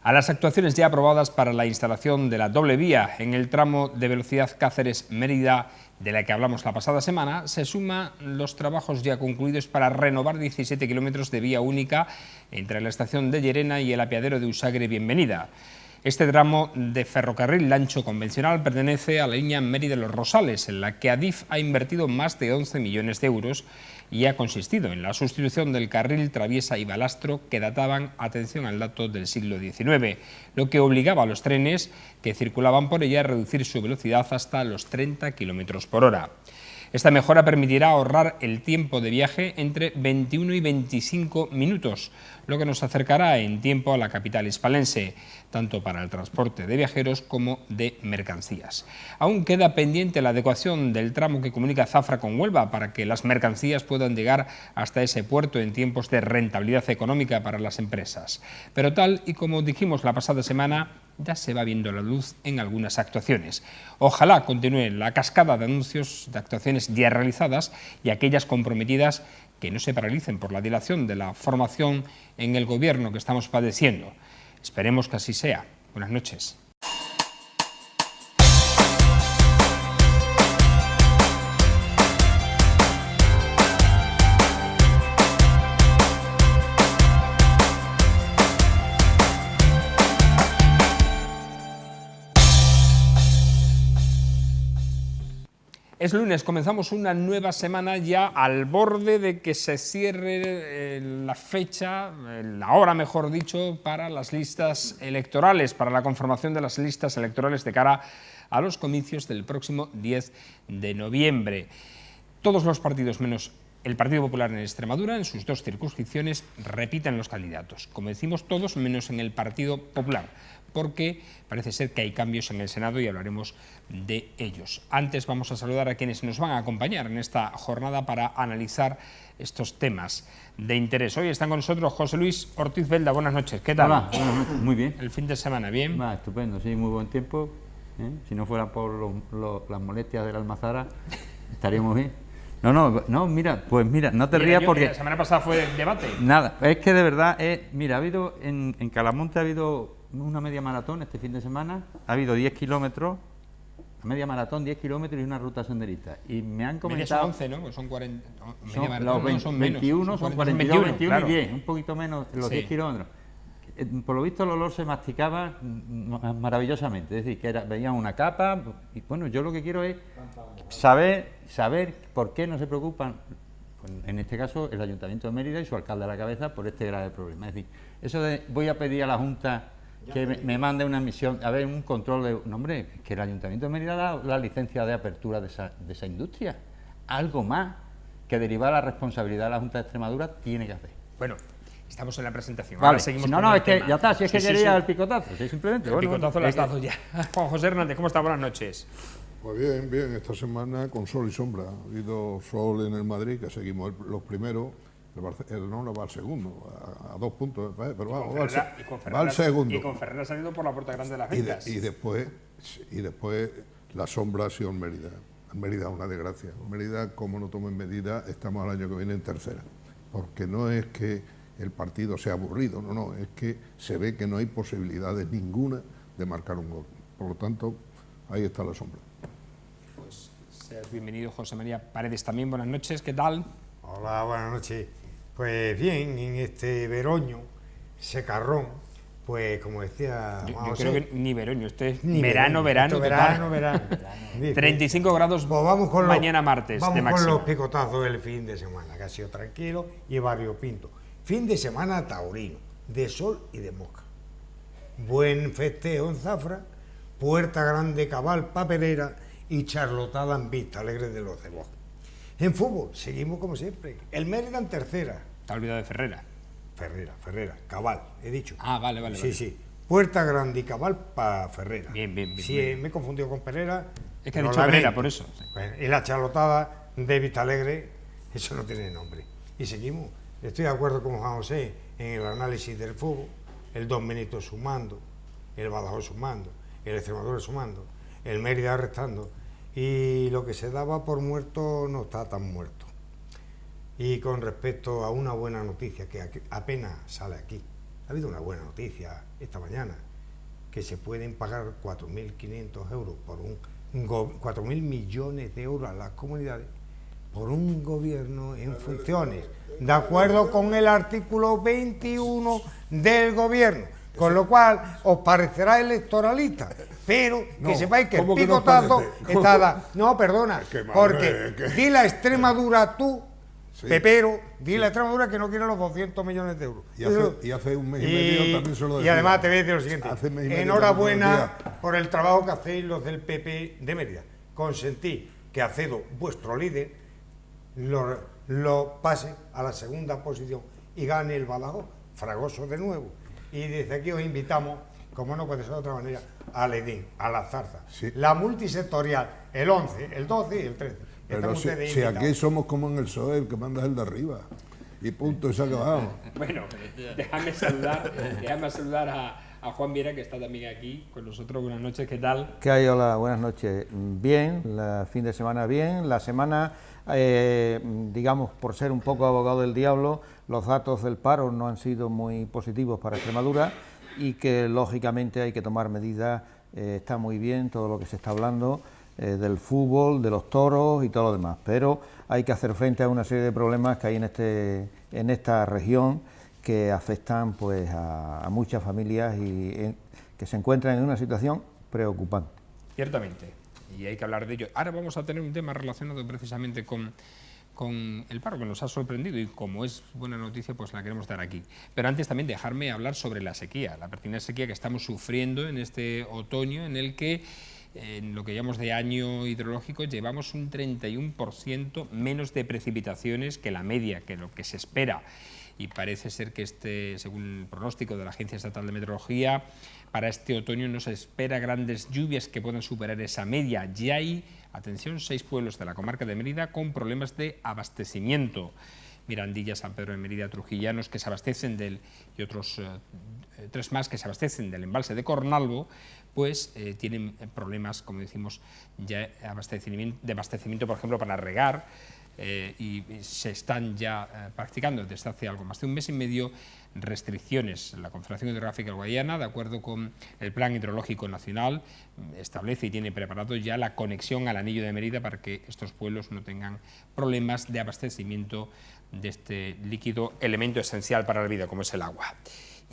A las actuaciones ya aprobadas para la instalación de la doble vía en el tramo de velocidad Cáceres-Mérida, de la que hablamos la pasada semana, se suman los trabajos ya concluidos para renovar 17 kilómetros de vía única entre la estación de Llerena y el apeadero de Usagre-Bienvenida. Este tramo de ferrocarril lancho convencional pertenece a la línea Mérida-Los Rosales, en la que Adif ha invertido más de 11 millones de euros y ha consistido en la sustitución del carril traviesa y balastro que databan, atención al dato, del siglo XIX, lo que obligaba a los trenes que circulaban por ella a reducir su velocidad hasta los 30 km por hora. Esta mejora permitirá ahorrar el tiempo de viaje entre 21 y 25 minutos, lo que nos acercará en tiempo a la capital hispalense, tanto para el transporte de viajeros como de mercancías. Aún queda pendiente la adecuación del tramo que comunica Zafra con Huelva para que las mercancías puedan llegar hasta ese puerto en tiempos de rentabilidad económica para las empresas. Pero tal y como dijimos la pasada semana, ya se va viendo la luz en algunas actuaciones. Ojalá continúe la cascada de anuncios de actuaciones ya realizadas y aquellas comprometidas que no se paralicen por la dilación de la formación en el gobierno que estamos padeciendo. Esperemos que así sea. Buenas noches. Es lunes, comenzamos una nueva semana ya al borde de que se cierre la fecha, la hora mejor dicho, para las listas electorales, para la conformación de las listas electorales de cara a los comicios del próximo 10 de noviembre. Todos los partidos, menos el Partido Popular en Extremadura, en sus dos circunscripciones, repiten los candidatos. Como decimos, todos menos en el Partido Popular, porque parece ser que hay cambios en el Senado y hablaremos de ellos. Antes vamos a saludar a quienes nos van a acompañar en esta jornada para analizar estos temas de interés. Hoy están con nosotros José Luis Ortiz Belda. Buenas noches, ¿qué tal? Hola, buenas noches. Muy bien. ¿El fin de semana bien? Va, estupendo, sí, muy buen tiempo. Si no fuera por las molestias de la Almazara, estaríamos bien. No, mira, no te rías porque... La semana pasada fue debate. Nada, es que de verdad, mira, ha habido en Calamonte ha habido una media maratón este fin de semana, ha habido 10 kilómetros, media maratón, 10 kilómetros y una ruta senderista. Y me han comentado... Media son 11, ¿no? Pues son 40... Son, los 20, son menos. 21, son 42, 21 claro. Y 10, un poquito menos los 10 kilómetros. Por lo visto el olor se masticaba maravillosamente, es decir, que veían una capa, y bueno, yo lo que quiero es saber por qué no se preocupan, en este caso el Ayuntamiento de Mérida y su alcalde a la cabeza, por este grave problema. Es decir, eso de voy a pedir a la Junta que me mande una misión, a ver, un control de... No, hombre, que el Ayuntamiento de Mérida da la licencia de apertura de esa industria. Algo más que derivar la responsabilidad de la Junta de Extremadura tiene que hacer. Bueno, estamos en la presentación. Vale. Ahora seguimos no, es que ya está, si es que quería el picotazo, sí, simplemente. El picotazo lo has dado ya. Juan José Hernández, ¿cómo está? Buenas noches. Pues bien, esta semana con sol y sombra. Ha habido sol en el Madrid, que seguimos los primeros, el no va al segundo, a 2 puntos, pero va al segundo. Y con Ferrer ha salido por la puerta grande de las ventas. Y después la sombra ha sido en Mérida. En Mérida es una desgracia. En Mérida, como no tomen medidas, estamos al año que viene en tercera. Porque no es que el partido sea aburrido, no, es que se ve que no hay posibilidades ninguna de marcar un gol. Por lo tanto, ahí está la sombra. Pues seas bienvenido, José María Paredes, también. Buenas noches, ¿qué tal? Hola, buenas noches. Pues bien, en este veroño, secarrón, pues como decía... Yo creo que ni veroño, este es ni verano. 35 grados pues vamos con mañana martes vamos de máxima. Con los picotazos del fin de semana, que ha sido tranquilo y variopinto. Fin de semana taurino, de sol y de mosca. Buen festejo en Zafra, Puerta Grande Cabal, Papelera y charlotada en Vista Alegre de los Cebos. En fútbol, seguimos como siempre. El Mérida en tercera. Te has olvidado de Ferrera. Ferrera, Cabal, he dicho. Ah, vale. Sí. Puerta Grande y Cabal para Ferrera. Bien. Si me he confundido con Pereira... Es que ha dicho Ferrera, por eso. Bueno, y la charlotada de Vista Alegre, eso no tiene nombre. Y seguimos. Estoy de acuerdo con Juan José en el análisis del fútbol. El Don Benito sumando, el Badajoz sumando, el Extremadura sumando, el Mérida restando. Y lo que se daba por muerto no está tan muerto. Y con respecto a una buena noticia que apenas sale aquí, ha habido una buena noticia esta mañana, que se pueden pagar 4.500 euros por 4.000 millones de euros a las comunidades por un gobierno en funciones, de acuerdo con el artículo 21 del gobierno, con lo cual os parecerá electoralista, pero que sepáis que el picotazo está dado. No, perdona, porque di la Extremadura tú, sí. Pepero, di la Extremadura que no quiere los 200 millones de euros. Y hace un mes y medio también se lo decía. Y además te voy a decir lo siguiente, enhorabuena por el trabajo que hacéis los del PP de Mérida. Consentí que Acedo, vuestro líder, lo pase a la segunda posición y gane el Badajoz, Fragoso de nuevo. Y desde aquí os invitamos, como no puede ser de otra manera, al Edén, a la Zarza, sí. La multisectorial, el 11, el 12 y el 13. Pero si aquí somos como en el PSOE, que manda el de arriba. Y punto, y se ha acabado. Bueno, déjame saludar a Juan Viera, que está también aquí con nosotros. Buenas noches, ¿qué tal? ¿Qué hay? Hola, buenas noches. Bien, el fin de semana bien. La semana, digamos, por ser un poco abogado del diablo, los datos del paro no han sido muy positivos para Extremadura y que, lógicamente, hay que tomar medidas. Está muy bien todo lo que se está hablando del fútbol, de los toros y todo lo demás, pero hay que hacer frente a una serie de problemas que hay en esta región que afectan pues a muchas familias y que se encuentran en una situación preocupante. Ciertamente, y hay que hablar de ello. Ahora vamos a tener un tema relacionado precisamente con el paro, que nos ha sorprendido, y como es buena noticia, pues la queremos dar aquí. Pero antes también dejarme hablar sobre la sequía, la pertinente sequía que estamos sufriendo en este otoño, en el que en lo que llamamos de año hidrológico llevamos un 31% menos de precipitaciones que la media, que lo que se espera. Y parece ser que según el pronóstico de la Agencia Estatal de Meteorología, para este otoño no se espera grandes lluvias que puedan superar esa media. Ya hay, atención, 6 pueblos de la comarca de Mérida con problemas de abastecimiento. Mirandilla, San Pedro de Mérida, Trujillanos, que se abastecen y otros 3 más que se abastecen del embalse de Cornalvo, pues tienen problemas, como decimos, ya de abastecimiento, por ejemplo, para regar, y se están ya practicando desde hace algo más de un mes y medio restricciones. La Confederación Hidrográfica Guadiana, de acuerdo con el Plan Hidrológico Nacional, establece y tiene preparado ya la conexión al Anillo de Mérida para que estos pueblos no tengan problemas de abastecimiento de este líquido, elemento esencial para la vida, como es el agua.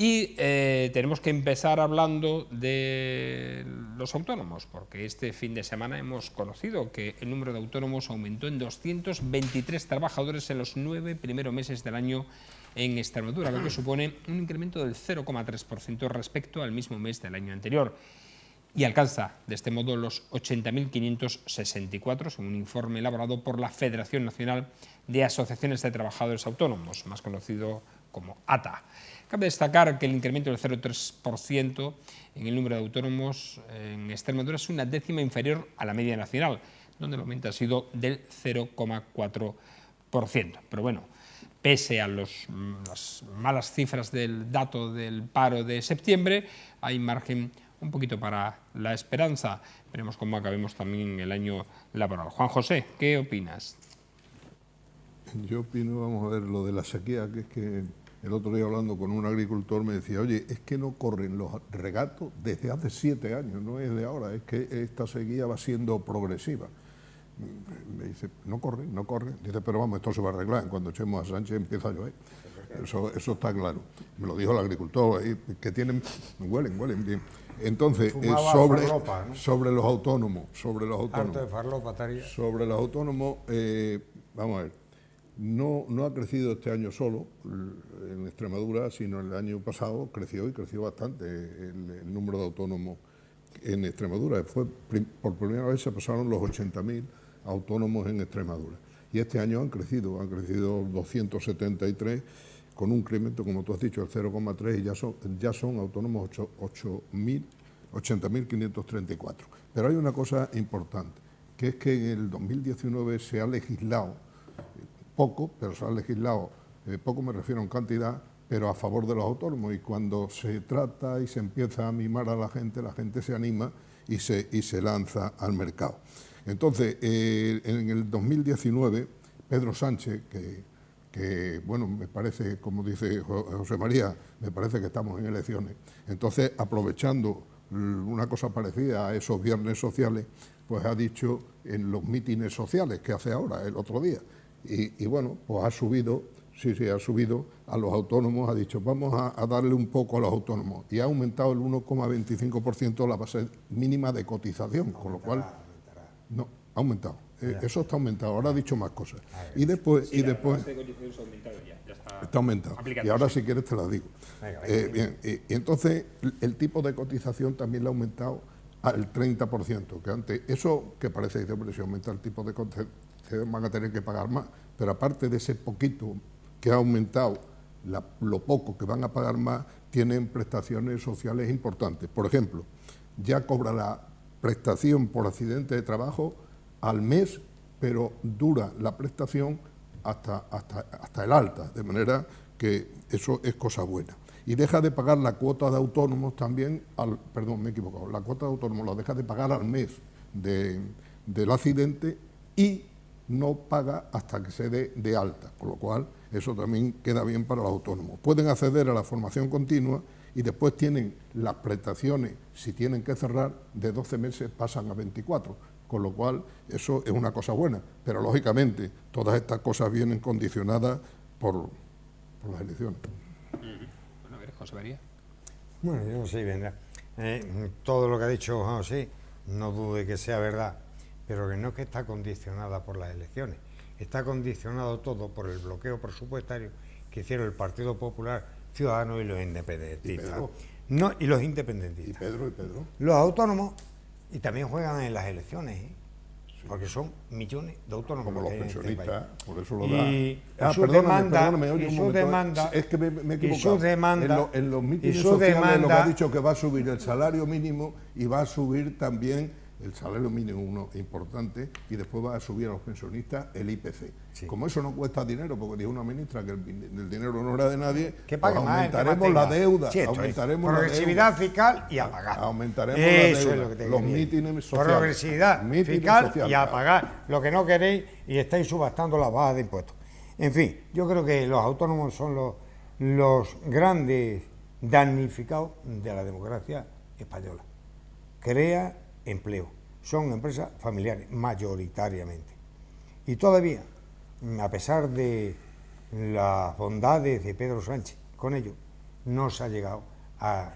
Y tenemos que empezar hablando de los autónomos, porque este fin de semana hemos conocido que el número de autónomos aumentó en 223 trabajadores en los 9 primeros meses del año en Extremadura, lo que supone un incremento del 0,3% respecto al mismo mes del año anterior. Y alcanza de este modo los 80.564, según un informe elaborado por la Federación Nacional de Asociaciones de Trabajadores Autónomos, más conocido como ATA. Cabe destacar que el incremento del 0,3% en el número de autónomos en Extremadura es una décima inferior a la media nacional, donde el aumento ha sido del 0,4%. Pero bueno, pese a las malas cifras del dato del paro de septiembre, hay margen un poquito para la esperanza. Veremos cómo acabemos también el año laboral. Juan José, ¿qué opinas? Yo opino, vamos a ver, lo de la sequía, que es que el otro día hablando con un agricultor me decía, oye, es que no corren los regatos desde hace 7 años, no es de ahora, es que esta sequía va siendo progresiva. Me dice, no corren. Dice, pero vamos, esto se va a arreglar, cuando echemos a Sánchez empieza a llover. Eso está claro. Me lo dijo el agricultor, que huelen bien. Entonces, sobre los autónomos, vamos a ver, no ha crecido este año solo en Extremadura, sino el año pasado creció y creció bastante el número de autónomos en Extremadura. Por primera vez se pasaron los 80.000 autónomos en Extremadura. Y este año han crecido 273, con un incremento, como tú has dicho, el 0,3, y ya son autónomos 80.534. Pero hay una cosa importante, que es que en el 2019 se ha legislado poco, pero se ha legislado, poco me refiero en cantidad, pero a favor de los autónomos, y cuando se trata y se empieza a mimar a la gente se anima y se lanza al mercado. Entonces, en el 2019, Pedro Sánchez, que que, bueno, me parece, como dice José María, me parece que estamos en elecciones. Entonces, aprovechando una cosa parecida a esos viernes sociales, pues ha dicho en los mítines sociales que hace ahora, el otro día, y bueno, pues ha subido, ha subido a los autónomos, ha dicho, vamos a darle un poco a los autónomos, y ha aumentado el 1,25% la base mínima de cotización, con lo cual, no, ha aumentado. Eso está aumentado, ahora ha dicho más cosas. Y después... La base de cotización se ha aumentado ya está aumentado. Y ahora si quieres te la digo. Bien, y entonces el tipo de cotización también lo ha aumentado al 30%, que antes, eso que parece, dice, pero si aumenta el tipo de cotización van a tener que pagar más, pero aparte de ese poquito que ha aumentado, lo poco que van a pagar más, tienen prestaciones sociales importantes. Por ejemplo, ya cobra la prestación por accidente de trabajo al mes, pero dura la prestación hasta el alta, de manera que eso es cosa buena. Y deja de pagar la cuota de autónomos también, perdón, me he equivocado, la cuota de autónomos la deja de pagar al mes del accidente y no paga hasta que se dé de alta, con lo cual eso también queda bien para los autónomos. Pueden acceder a la formación continua y después tienen las prestaciones, si tienen que cerrar, de 12 meses pasan a 24, con lo cual eso es una cosa buena, pero lógicamente todas estas cosas vienen condicionadas por las elecciones. Bueno, a ver, José María. Bueno, yo no sé, vendrá. Todo lo que ha dicho José, no dude que sea verdad, pero que no es que está condicionada por las elecciones, está condicionado todo por el bloqueo presupuestario que hicieron el Partido Popular, Ciudadanos y los independentistas. Y los independentistas. Y Pedro. Los autónomos, y también juegan en las elecciones, porque son millones de autónomos. Como los pensionistas, por eso lo y da. Su demanda, es que me he equivocado. Y su demanda, en los mítines sociales lo que ha dicho que va a subir el salario mínimo y va a subir también el salario mínimo, uno importante, y después va a subir a los pensionistas el IPC. Sí. Como eso no cuesta dinero, porque dijo una ministra que el dinero no era de nadie, que pague pues más, aumentaremos la deuda. Sí, aumentaremos progresividad fiscal y a pagar. Aumentaremos eso la deuda. Es lo que te los mítines sociales. Progresividad fiscal y a pagar. Lo que no queréis y estáis subastando las bajas de impuestos. En fin, yo creo que los autónomos son los grandes damnificados de la democracia española. Crea empleo. Son empresas familiares, mayoritariamente. Y todavía, a pesar de las bondades de Pedro Sánchez con ello, no se ha llegado a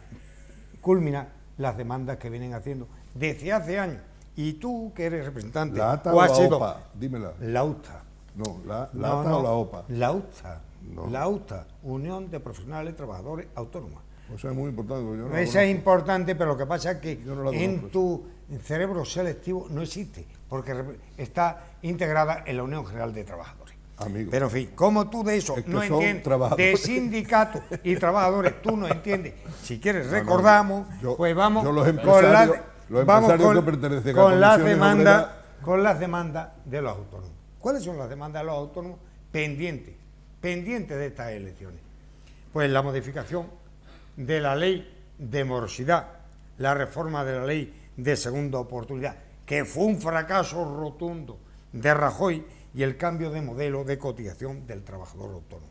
culminar las demandas que vienen haciendo desde hace años. Y tú, que eres representante... ¿La ATA o la OPA? Dímela. La UTA. No, la ATA o la OPA. La UTA. No. La UTA, Unión de Profesionales Trabajadores Autónomos. O sea, es muy importante. Yo no Esa es importante, pero lo que pasa es que en tu cerebro selectivo no existe, porque está integrada en la Unión General de Trabajadores. Amigo. Pero en fin, como tú de eso no entiendes, de sindicatos y trabajadores tú no entiendes, si quieres recordamos, pues vamos con las demandas de los autónomos. ¿Cuáles son las demandas de los autónomos pendientes de estas elecciones? Pues la modificación de la ley de morosidad, la reforma de la ley de segunda oportunidad, que fue un fracaso rotundo de Rajoy, y el cambio de modelo de cotización del trabajador autónomo.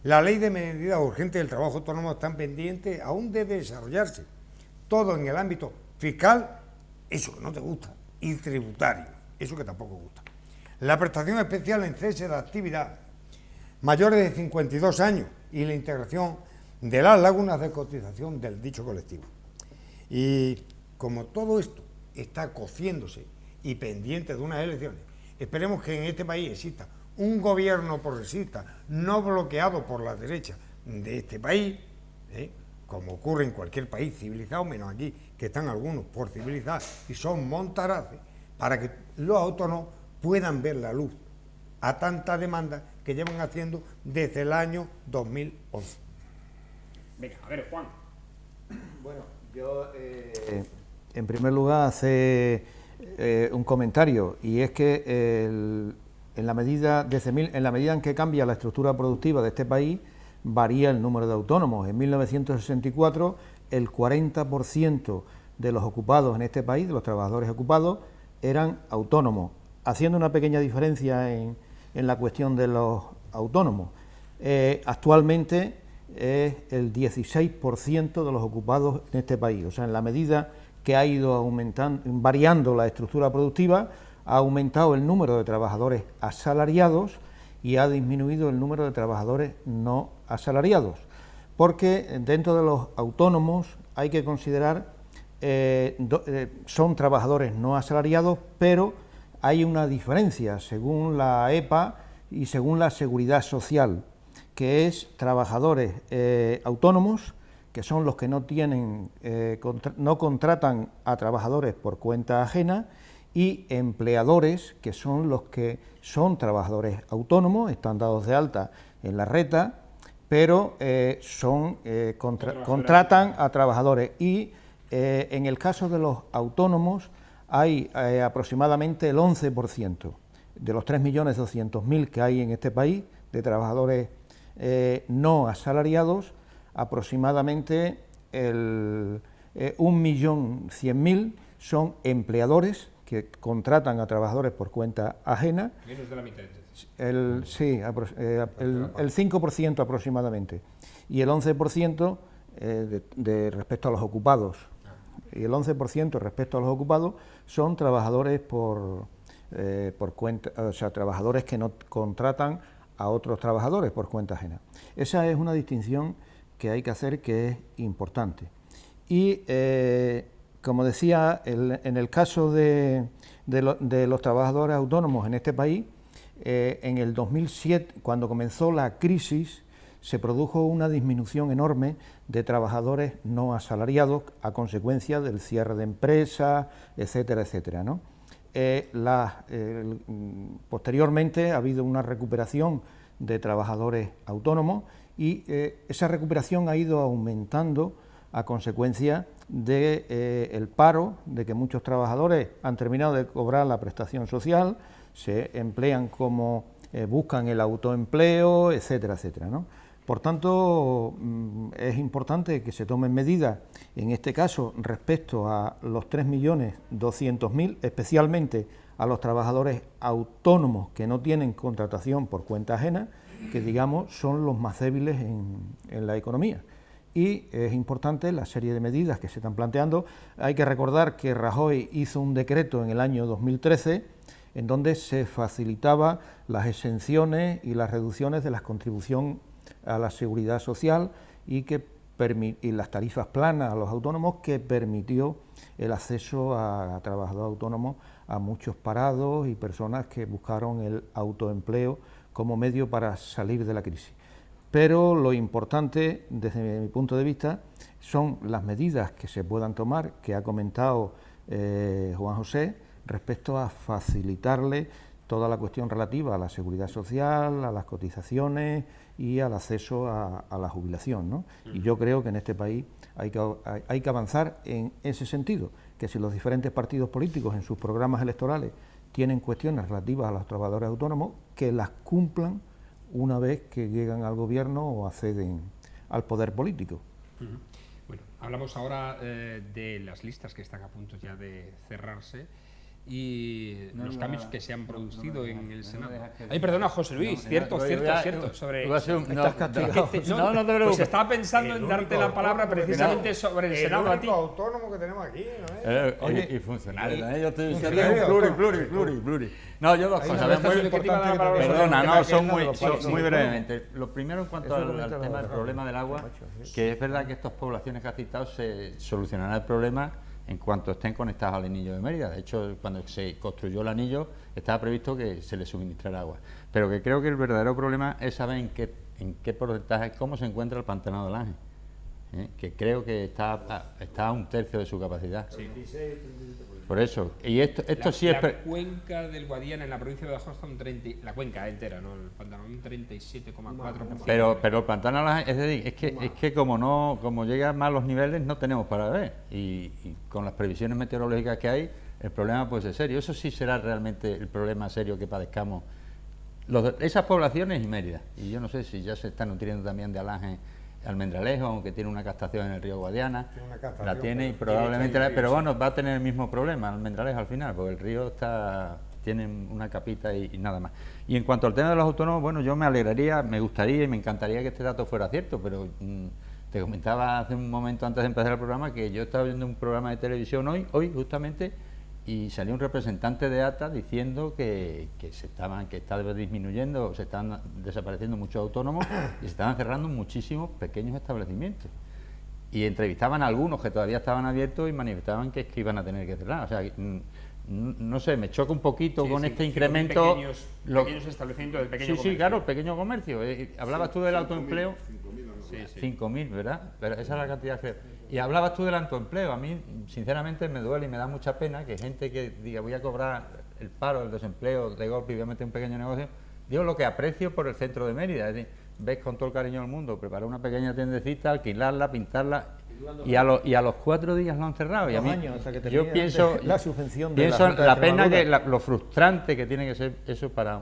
La ley de medidas urgentes del trabajo autónomo están pendientes aún de desarrollarse, todo en el ámbito fiscal, eso que no te gusta, y tributario, eso que tampoco gusta. La prestación especial en cese de actividad, mayores de 52 años, y la integración de las lagunas de cotización del dicho colectivo. Y como todo esto está cociéndose y pendiente de unas elecciones, esperemos que en este país exista un gobierno progresista no bloqueado por la derecha de este país, como ocurre en cualquier país civilizado, menos aquí, que están algunos por civilizar y son montaraces, para que los autónomos puedan ver la luz a tanta demanda que llevan haciendo desde el año 2011. Venga, a ver, Juan. Bueno, yo en primer lugar hace un comentario, y es que en la medida en que cambia la estructura productiva de este país, varía el número de autónomos. En 1964 el 40% de los ocupados en este país, de los trabajadores ocupados, eran autónomos, haciendo una pequeña diferencia en la cuestión de los autónomos. Actualmente es el 16% de los ocupados en este país. O sea, en la medida que ha ido variando la estructura productiva, ha aumentado el número de trabajadores asalariados y ha disminuido el número de trabajadores no asalariados. Porque dentro de los autónomos hay que considerar, son trabajadores no asalariados, pero hay una diferencia según la EPA y según la Seguridad Social, que es trabajadores autónomos, que son los que no contratan a trabajadores por cuenta ajena, y empleadores, que son los que son trabajadores autónomos, están dados de alta en la RETA, pero contratan a trabajadores. Y en el caso de los autónomos hay aproximadamente el 11% de los 3.200.000 que hay en este país de trabajadores no asalariados. Aproximadamente 1.100.000 son empleadores que contratan a trabajadores por cuenta ajena. Menos de la mitad, entonces. El 5% aproximadamente. Y el 11% respecto a los ocupados. Y el 11% respecto a los ocupados son trabajadores por cuenta, o sea, trabajadores que no contratan a otros trabajadores por cuenta ajena. Esa es una distinción que hay que hacer, que es importante. Y como decía, en el caso de los trabajadores autónomos en este país, en el 2007, cuando comenzó la crisis, se produjo una disminución enorme de trabajadores no asalariados a consecuencia del cierre de empresas, etcétera, etcétera, ¿no? Posteriormente ha habido una recuperación de trabajadores autónomos y esa recuperación ha ido aumentando a consecuencia del paro, de que muchos trabajadores han terminado de cobrar la prestación social, se emplean como buscan el autoempleo, etcétera, etcétera, ¿no? Por tanto, es importante que se tomen medidas, en este caso, respecto a los 3.200.000, especialmente a los trabajadores autónomos que no tienen contratación por cuenta ajena, que digamos son los más débiles en la economía. Y es importante la serie de medidas que se están planteando. Hay que recordar que Rajoy hizo un decreto en el año 2013 en donde se facilitaba las exenciones y las reducciones de la contribución a la seguridad social y las tarifas planas a los autónomos, que permitió el acceso a trabajadores autónomos a muchos parados y personas que buscaron el autoempleo como medio para salir de la crisis. Pero lo importante, desde mi punto de vista, son las medidas que se puedan tomar, que ha comentado Juan José, respecto a facilitarle toda la cuestión relativa a la seguridad social, a las cotizaciones y al acceso a la jubilación, ¿no? Y yo creo que en este país hay que avanzar en ese sentido, que si los diferentes partidos políticos en sus programas electorales tienen cuestiones relativas a los trabajadores autónomos, que las cumplan una vez que llegan al gobierno o acceden al poder político. Bueno, hablamos ahora de las listas que están a punto ya de cerrarse y los cambios que se han producido en el Senado. Ay, perdona, José Luis, cierto. Sobre no te preocupes. Pues estaba pensando en darte la palabra precisamente sobre el Senado a ti. El único autónomo que tenemos aquí, ¿no es? Oye, y funcionario también. Yo estoy pluri. No, yo dos cosas. Perdona, no, son muy brevemente. Lo primero, en cuanto al tema del problema del agua, que es verdad que estas poblaciones que has citado se solucionará el problema en cuanto estén conectados al anillo de Mérida. De hecho, cuando se construyó el anillo estaba previsto que se les suministrara agua. Pero que creo que el verdadero problema es saber en qué porcentaje, cómo se encuentra el Pantanal del Ángel, que creo que está a 1/3 de su capacidad. Sí. Por eso. Y esto sí es... La cuenca del Guadiana en la provincia de Badajoz está la cuenca entera, ¿no? El Pantanal, un 37,4%. Pero el Pantanal del Ángel, es decir, es que como llegan más los niveles no tenemos para ver. Y con las previsiones meteorológicas que hay, el problema puede ser serio. Eso sí será realmente el problema serio que padezcamos esas poblaciones y Mérida. Y yo no sé si ya se están nutriendo también de Alange Almendralejo, aunque tiene una captación en el río Guadiana, la tiene y probablemente, pero bueno, va a tener el mismo problema Almendralejo al final, porque el río tienen una capita y nada más. Y en cuanto al tema de los autónomos, bueno, yo me alegraría, me gustaría y me encantaría que este dato fuera cierto, pero te comentaba hace un momento antes de empezar el programa que yo estaba viendo un programa de televisión hoy justamente, y salió un representante de ATA diciendo que estaba disminuyendo, se estaban desapareciendo muchos autónomos y se estaban cerrando muchísimos pequeños establecimientos. Y entrevistaban a algunos que todavía estaban abiertos y manifestaban que iban a tener que cerrar. O sea, no sé, me choca un poquito con este incremento. Pequeños establecimientos del pequeño comercio. Sí, claro, el pequeño comercio. Hablabas tú del autoempleo. 5.000, ¿verdad? Pero esa es la cantidad que... Y hablabas tú del autoempleo. A mí, sinceramente, me duele y me da mucha pena que gente que diga voy a cobrar el paro, el desempleo de golpe y voy a meter un pequeño negocio. Digo lo que aprecio por el centro de Mérida. Es decir, ves con todo el cariño del mundo, preparar una pequeña tiendecita, alquilarla, pintarla, y a los 4 días lo han cerrado. Y a mí, yo pienso la subvención de pienso la la pena que lo frustrante que tiene que ser eso para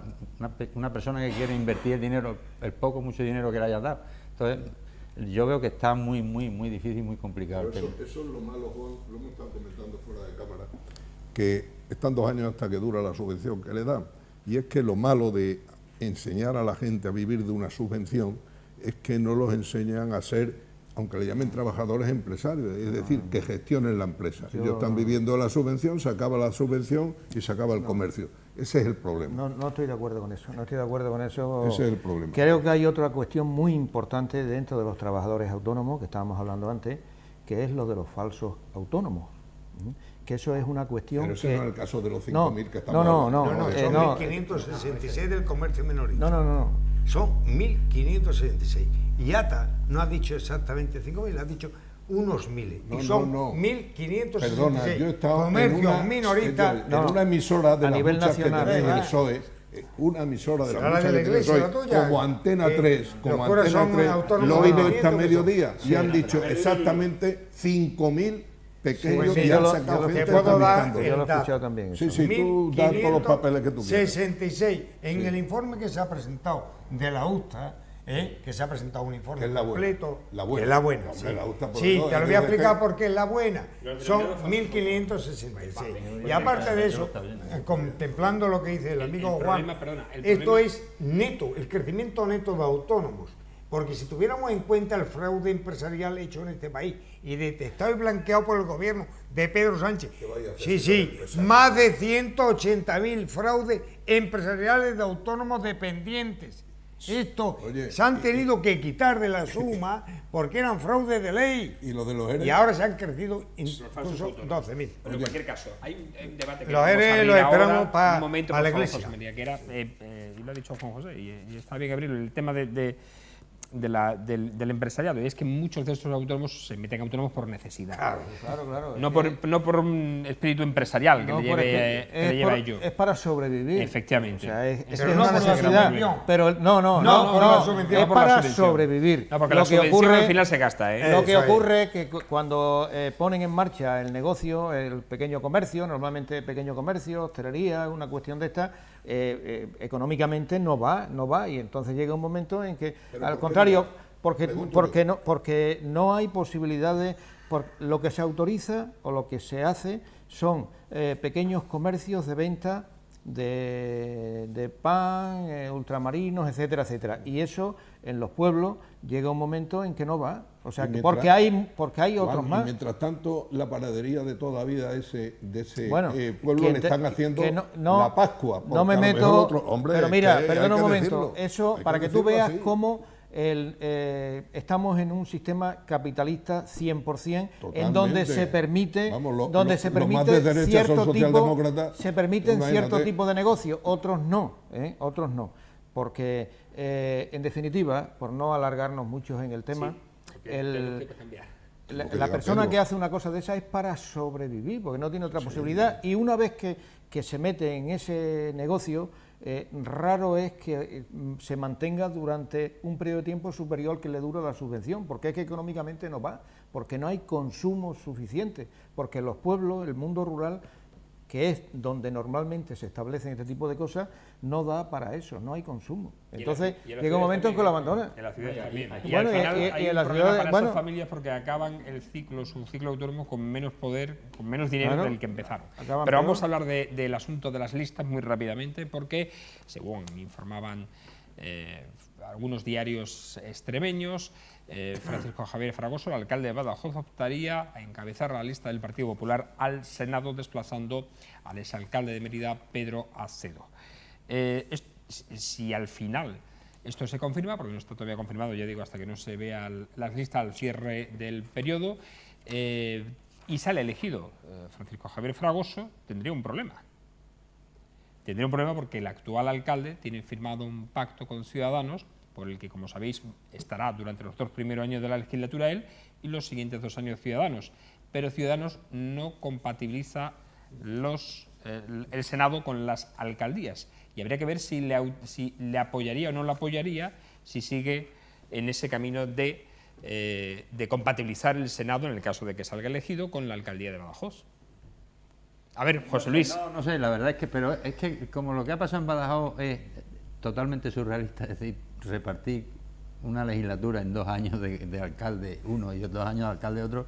una persona que quiere invertir el dinero, el poco mucho dinero que le hayan dado. Entonces, yo veo que está muy difícil y muy complicado. Eso es lo malo, Juan, lo hemos estado comentando fuera de cámara, que están 2 años hasta que dura la subvención que le dan. Y es que lo malo de enseñar a la gente a vivir de una subvención es que no los enseñan a ser, aunque le llamen trabajadores, empresarios, es decir, que gestionen la empresa. Ellos están viviendo de la subvención, se acaba la subvención y se acaba el comercio. Ese es el problema. No estoy de acuerdo con eso, no estoy de acuerdo con eso. Ese es el problema. Creo que hay otra cuestión muy importante dentro de los trabajadores autónomos, que estábamos hablando antes, que es lo de los falsos autónomos. Que eso es una cuestión. Pero ese que... no es el caso de los 5.000 que estamos No, son 1.566 del comercio minorista. No. Son 1.566. Y ATA no ha dicho exactamente 5.000, ha dicho unos miles. Y son 1.566. Perdona, yo he estado comercios minoristas. En una emisora de a las nivel muchas nacional, que tiene el PSOE, una emisora de las muchas de la que tiene el iglesia, PSOE, la tuya, como Antena 3, los curas son autónomos lo he oído de esta movimiento, mediodía y han dicho exactamente 5.000 pequeños pues y han sacado gente tramitando. Yo lo he escuchado también. Sí, tú das todos los papeles que tú quieras. 66 en el informe que se ha presentado de la USTA, que se ha presentado un informe completo, la buena. que es la buena. Hombre, Sí, la USTA, por sí Dios, te lo voy a explicar por qué es la buena. Son 1.566. Y aparte de eso, contemplando lo que dice el amigo Juan, esto es neto, el crecimiento neto de autónomos. Porque si tuviéramos en cuenta el fraude empresarial hecho en este país y detectado y blanqueado por el gobierno de Pedro Sánchez, más de 180.000 fraudes empresariales de autónomos dependientes. Esto se han tenido que quitar de la suma porque eran fraudes de ley. Y lo de los ERE. Y ahora se han crecido incluso 12.000. Pero en cualquier caso, hay un debate que los ERE los esperamos para José la iglesia. María, que era, y lo ha dicho Juan José, y está bien abrirlo, el tema del empresariado, y es que muchos de estos autónomos se meten autónomos por necesidad. Claro. No por un espíritu empresarial que le lleve a ello. Es para sobrevivir. Efectivamente. O sea, es Pero una no por la necesidad. subvención. Pero es para sobrevivir. No, porque lo la que subvención ocurre, al final se gasta. Lo que ocurre es que cuando ponen en marcha el negocio, el pequeño comercio, normalmente pequeño comercio, hostelería, una cuestión de esta, económicamente no va, y entonces llega un momento en que, al contrario, porque no hay posibilidades, lo que se autoriza o lo que se hace son pequeños comercios de venta de pan, ultramarinos, etcétera, y eso en los pueblos llega un momento en que no va, o sea, porque hay otros más. Y mientras tanto, la panadería de toda vida de ese pueblo le que están haciendo no, la Pascua. No me meto, hombre, pero mira, perdona un momento, decirlo, eso para que tú veas cómo estamos en un sistema capitalista 100%, en donde se permite, cierto tipo de negocio, otros no, porque en definitiva, por no alargarnos muchos en el tema, la persona que hace una cosa de esa es para sobrevivir, porque no tiene otra posibilidad, y una vez que se mete en ese negocio, raro es que se mantenga durante un periodo de tiempo superior al que le dura la subvención, porque es que económicamente no va, porque no hay consumo suficiente, porque los pueblos, el mundo rural, que es donde normalmente se establecen este tipo de cosas, no da para eso, no hay consumo. Entonces llega un momento en que lo abandonan. En la ciudad también. Y Bueno, al final y hay en un la problema ciudad, para bueno, estas familias porque acaban su ciclo autónomo con menos poder, con menos dinero Claro. del que empezaron. Acaban Pero peor. vamos a hablar del asunto de las listas muy rápidamente porque, según informaban algunos diarios extremeños, Francisco Javier Fragoso, el alcalde de Badajoz, optaría a encabezar la lista del Partido Popular al Senado, desplazando al exalcalde de Mérida, Pedro Acedo. Si al final esto se confirma, porque no está todavía confirmado, ya digo, hasta que no se vea las listas al cierre del periodo, y sale elegido Francisco Javier Fragoso, tendría un problema. Tendría un problema porque el actual alcalde tiene firmado un pacto con Ciudadanos, por el que, como sabéis, estará durante los 2 primeros años de la legislatura él y los siguientes 2 años Ciudadanos. Pero Ciudadanos no compatibiliza el Senado con las alcaldías. Y habría que ver si le apoyaría o no le apoyaría si sigue en ese camino de compatibilizar el Senado, en el caso de que salga elegido, con la alcaldía de Badajoz. A ver, José Luis. No sé, la verdad pero es que como lo que ha pasado en Badajoz es totalmente surrealista, es decir, repartir una legislatura en 2 años de alcalde uno y 2 años de alcalde otro,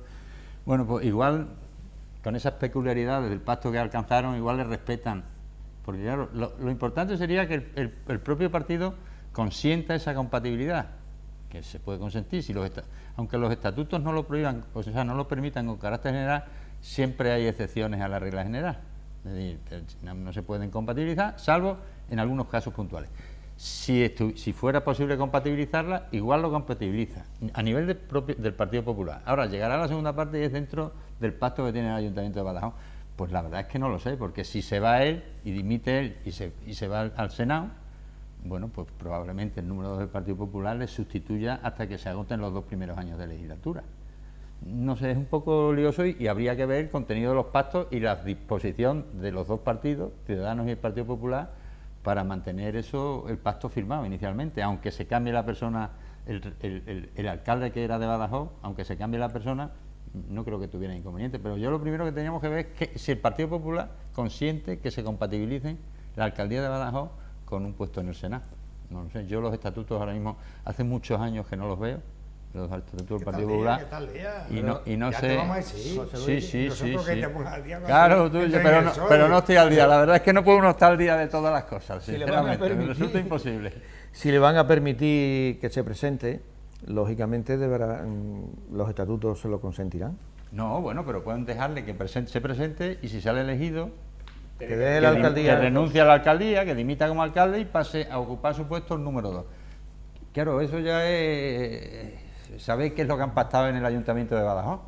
bueno, pues igual con esas peculiaridades del pacto que alcanzaron, igual le respetan, porque claro, lo importante sería que el propio partido consienta esa compatibilidad, que se puede consentir, aunque los estatutos no lo prohíban, o sea, no lo permitan con carácter general, siempre hay excepciones a la regla general, es decir, no se pueden compatibilizar, salvo en algunos casos puntuales. Si fuera posible compatibilizarla, igual lo compatibiliza, a nivel del Partido Popular. Ahora, llegará la segunda parte y es dentro del pacto que tiene el Ayuntamiento de Badajoz. Pues la verdad es que no lo sé, porque si se va él y dimite él y se va al Senado, bueno, pues probablemente el número 2 del Partido Popular le sustituya hasta que se agoten los 2 primeros años de legislatura. No sé, es un poco lioso y habría que ver el contenido de los pactos y la disposición de los 2 partidos, Ciudadanos y el Partido Popular, para mantener el pacto firmado inicialmente, aunque se cambie la persona, el alcalde que era de Badajoz, aunque se cambie la persona, no creo que tuviera inconveniente, pero yo lo primero que teníamos que ver es que si el Partido Popular consiente que se compatibilicen la alcaldía de Badajoz con un puesto en el Senado. No lo sé, yo los estatutos ahora mismo, hace muchos años que no los veo, los estatutos del Partido Popular, y no sé. Te vamos a decir, sí. Al día claro, pero no estoy al día. La verdad es que no puede uno estar al día de todas las cosas, sinceramente, me resulta imposible. Si le van a permitir que se presente, lógicamente los estatutos se lo consentirán. No, bueno, pero pueden dejarle que se presente y si sale elegido, que deje la alcaldía, que renuncie a la alcaldía, que dimita como alcalde y pase a ocupar su puesto el número 2. Claro, eso ya es... ¿Sabéis qué es lo que han pactado en el Ayuntamiento de Badajoz?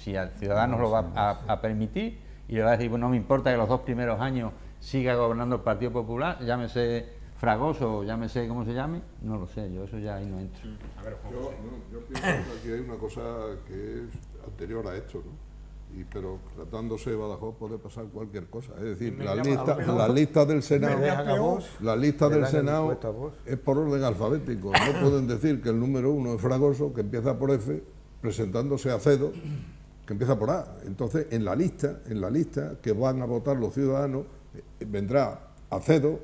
Si al Ciudadanos lo va a permitir y le va a decir, bueno, no me importa que los 2 primeros años siga gobernando el Partido Popular, llámese Fragoso o llámese como se llame, no lo sé, yo eso ya ahí no entro. Yo pienso que aquí hay una cosa que es anterior a esto, ¿no? Pero tratándose de Badajoz puede pasar cualquier cosa. Es decir, la lista del Senado, es por orden alfabético. No pueden decir que el número 1 es Fragoso, que empieza por F, presentándose a Acedo, que empieza por A. Entonces, en la lista que van a votar los ciudadanos, vendrá Acedo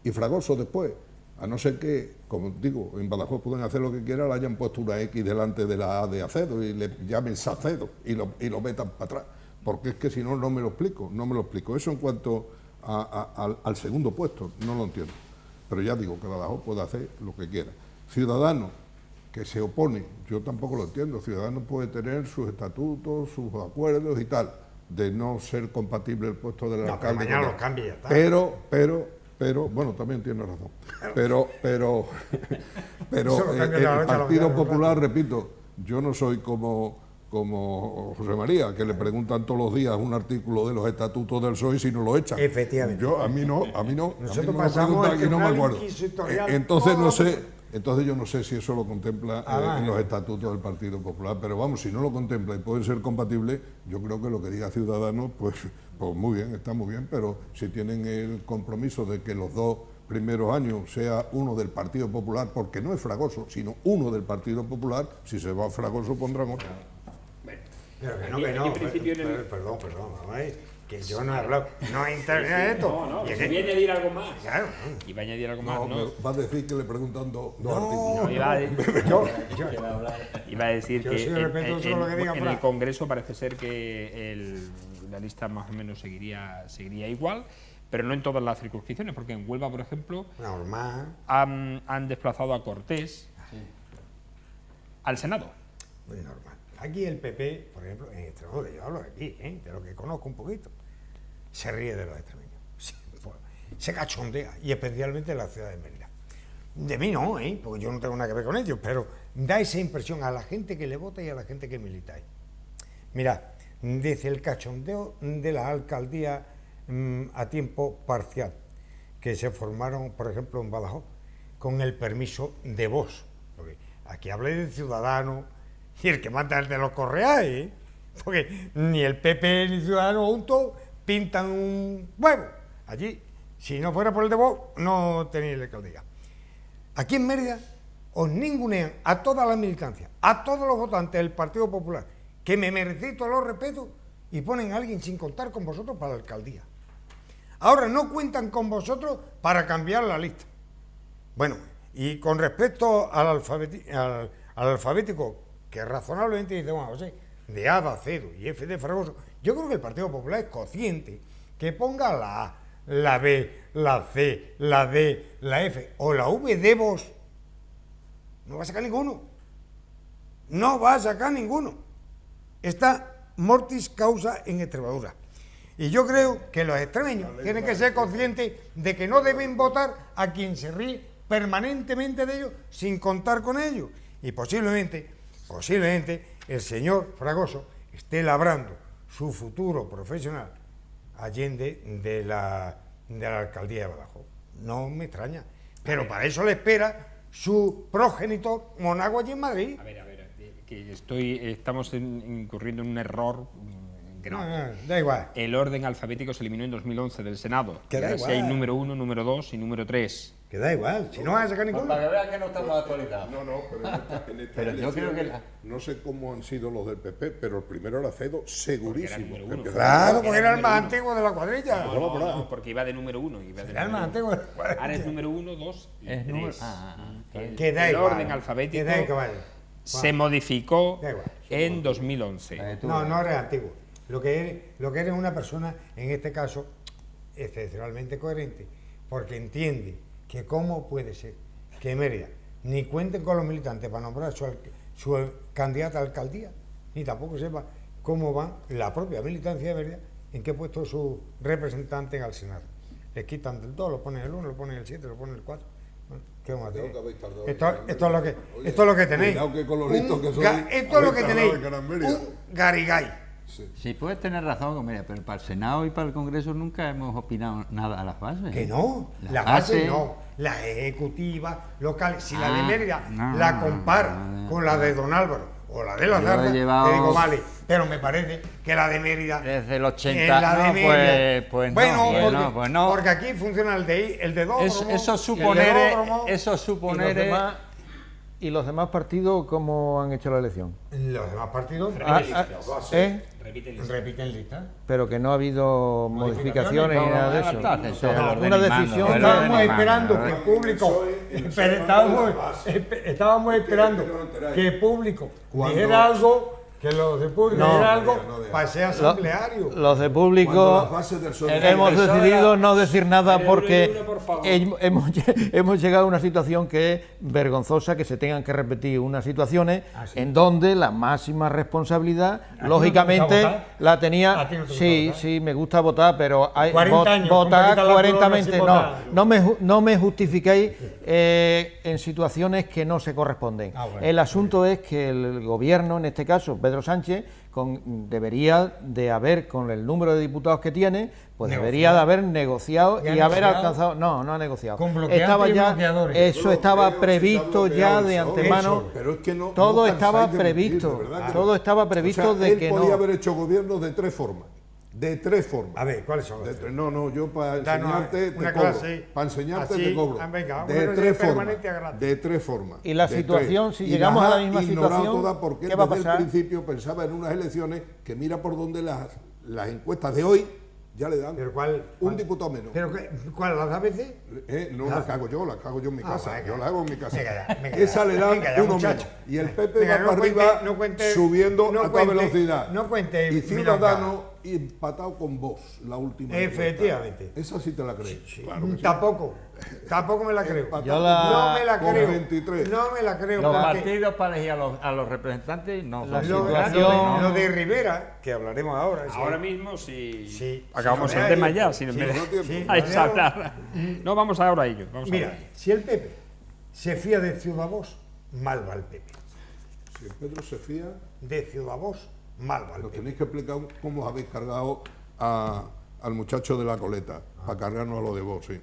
y Fragoso después. A no ser que, como digo, en Badajoz pueden hacer lo que quieran, le hayan puesto una X delante de la A de Acedo y le llamen Sacedo y lo metan para atrás. Porque es que si no, no me lo explico. Eso en cuanto al segundo puesto, no lo entiendo. Pero ya digo que Badajoz puede hacer lo que quiera. Ciudadanos que se opone, yo tampoco lo entiendo. Ciudadanos puede tener sus estatutos, sus acuerdos y tal, de no ser compatible el puesto del alcalde. Pero mañana lo cambia, ya está. Pero, bueno, también tiene razón. Pero el Partido Popular, repito, yo no soy como José María, que le preguntan todos los días un artículo de los estatutos del PSOE si no lo echan. Efectivamente. A mí no. Nosotros pasamos y no me acuerdo. Entonces yo no sé si eso lo contempla en los estatutos del Partido Popular, pero vamos, si no lo contempla y puede ser compatible, yo creo que lo que diga Ciudadanos, pues muy bien, está muy bien, pero si tienen el compromiso de que los 2 primeros años sea uno del Partido Popular, porque no es Fragoso, sino uno del Partido Popular, si se va Fragoso pondrán otro. Pero que no. Perdón. Que yo no he hablado, no he intervenido en esto. No, voy a añadir algo más. Claro. Iba a añadir algo más, No, ¿no? va a decir que le preguntan dos No, artículos. Iba a decir Yo que soy respetuoso de lo que diga en Fran. el Congreso parece ser que la lista más o menos seguiría igual, pero no en todas las circunscripciones, porque en Huelva, por ejemplo, normal. han desplazado a Cortés al Senado. Muy normal. Aquí el PP, por ejemplo, en Extremadura, yo hablo de aquí, de lo que conozco un poquito, se ríe de los extremeños. Se cachondea, y especialmente en la ciudad de Mérida. De mí no, porque yo no tengo nada que ver con ellos, pero da esa impresión a la gente que le vota y a la gente que milita ahí. Mirad, desde el cachondeo de las alcaldías a tiempo parcial, que se formaron, por ejemplo, en Badajoz, con el permiso de Vox. Porque aquí hablé de Ciudadanos y el que manda es de los Correales, porque ni el PP ni Ciudadanos juntos pintan un huevo. Allí, si no fuera por el de Vox, no tenía la alcaldía. Aquí en Mérida os ningunean a toda la militancia, a todos los votantes del Partido Popular, que me merecéis todos los respetos, y ponen a alguien sin contar con vosotros para la alcaldía. Ahora no cuentan con vosotros para cambiar la lista. Bueno, y con respecto al alfabético, que razonablemente dice Juan José, de A a C y F de Fragoso, yo creo que el Partido Popular es consciente que ponga la A, la B, la C, la D, la F o la V de Vox, no va a sacar ninguno. No va a sacar ninguno. Está mortis causa en Extremadura. Y yo creo que los extremeños tienen que ser conscientes de que no deben votar a quien se ríe permanentemente de ellos sin contar con ellos. Y posiblemente el señor Fragoso esté labrando su futuro profesional allende de la alcaldía de Badajoz. No me extraña. Pero para eso le espera su progenitor monago allí en Madrid. A ver, que estamos incurriendo en un error grave. Da igual. El orden alfabético se eliminó en 2011 del Senado. Que da ahora sí hay igual. número 1, número 2 y número 3. Que da igual, si no van a sacar ninguno. Para que vean que no estamos actualizados. No, pero en esta Pero yo creo que elección, no sé cómo han sido los del PP, pero el primero era Cedo, segurísimo. Porque era el número uno. Claro, porque era el más antiguo de la cuadrilla. No, porque iba de número 1. Era el más antiguo de la cuadrilla. Ahora es número 1, 2 y 3. Que da El igual. orden alfabético Que da igual. se modificó Da igual. en 2011. No eres antiguo. Lo que eres una persona, en este caso, excepcionalmente coherente, porque entiende que cómo puede ser que Mérida ni cuenten con los militantes para nombrar su candidata a alcaldía, ni tampoco sepa cómo van la propia militancia de Mérida, en qué puesto su representante al Senado. Les quitan del 2, lo ponen el 1, lo ponen el 7, lo ponen el 4. Bueno, ¿qué vamos a hacer? Esto es lo que tenéis. Cuidado que coloritos que sois, Esto es lo que habéis tenéis. tardado en ganar Mérida. Un garigay. Sí, puedes tener razón, mira, pero para el Senado y para el Congreso nunca hemos opinado nada a las bases. Que no, la base no, las ejecutivas locales. Si la de Mérida la compara con la de Don Álvaro o la de la Zarza, te digo vale, pero me parece que la de Mérida Desde el 80, es la de no, Mérida. pues Bueno, no. porque aquí funciona el de dos. Eso supone. ¿Y los demás partidos cómo han hecho la elección? Los demás partidos repiten lista. Pero que no ha habido modificaciones ni nada de eso. No, O sea, no, alguna decisión. Estábamos esperando que el público, estábamos esperando que el público dijera algo, que los de público dijera algo para ser asambleario. Los de Cuando público las bases del sorteo- hemos decidido no decir nada porque hemos llegado a una situación que es vergonzosa, que se tengan que repetir unas situaciones en donde la máxima responsabilidad, lógicamente, votar? la tenía. ¿A ti no te gusta Sí, votar? sí, me gusta votar, pero hay 40 años, votar ¿cómo quitar la coherentemente. corona sin votar? No me justifiquéis en situaciones que no se corresponden. Bueno. El asunto es que el gobierno, en este caso Pedro Sánchez, debería de haber, con el número de diputados que tiene, pues debería de haber negociado ¿Ya y ha haber negociado? alcanzado. No ha negociado. Con bloqueantes Estaba y ya, bloqueadores. eso estaba Pero previsto si se ha ya bloqueado de eso, antemano. pero es que no Todo cansáis estaba de mentir, previsto. de verdad que Todo no. estaba previsto O sea, de él que podía no. haber hecho gobierno de tres formas. De tres formas. A ver, ¿cuáles son? No, yo para Danos enseñarte te una cobro. clase Para enseñarte así, te cobro. venga, de una tres formas. permanente a gratis. De tres formas. Y la de situación, tres. si Y llegamos las a ha la misma ignorado situación, todas porque ¿qué él va a desde pasar? el principio pensaba en unas elecciones que mira por donde las encuestas de hoy ya le dan un diputado menos. ¿Pero cuál? ¿Las ABC? No las hago yo, en mi casa. Venga. Yo las hago en mi casa. Venga, esa le dan uno muchacho. menos. Y el PP va para arriba subiendo a toda velocidad. No cuente. Y Ciudadanos empatado con Vox, la última. Efectivamente. Esa sí te la crees. Sí. Claro que sí. Tampoco me la creo. Yo no me la con creo. 23. No me la creo. Los porque partidos para elegir a los representantes no La son situación- lo de Rivera, que hablaremos ahora. Ahora mismo, si Sí. acabamos Sí, el sí, tema sí. ya, si no Sí, me no tiene sí. Ahí está hablar. No, vamos ahora a ello. Mira, si el PP se fía de Ciudadanos, mal va el PP. Si el Pedro se fía, De Ciudadanos, mal va el nos PP. tenéis que explicar cómo os habéis cargado al muchacho de la coleta, para cargarnos a lo de Vox, sí.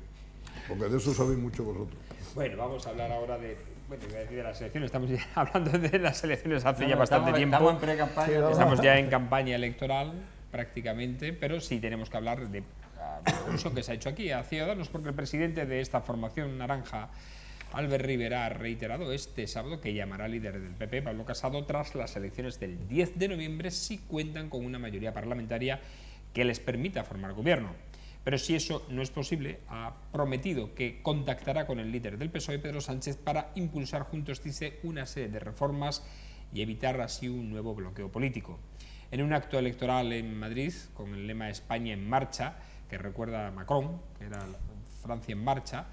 Porque de eso sabéis mucho vosotros. Bueno, vamos a hablar ahora de, bueno, iba a decir de las elecciones. Estamos ya hablando de las elecciones hace No, ya bastante tiempo. Estamos en pre-campaña. Estamos ya en campaña electoral prácticamente, pero sí tenemos que hablar de la uso que se ha hecho aquí a Ciudadanos, porque el presidente de esta formación naranja, Albert Rivera, ha reiterado este sábado que llamará al líder del PP, Pablo Casado, tras las elecciones del 10 de noviembre si cuentan con una mayoría parlamentaria que les permita formar gobierno. Pero si eso no es posible, ha prometido que contactará con el líder del PSOE, Pedro Sánchez, para impulsar juntos, dice, una serie de reformas y evitar así un nuevo bloqueo político. En un acto electoral en Madrid, con el lema España en marcha, que recuerda a Macron, que era Francia en marcha,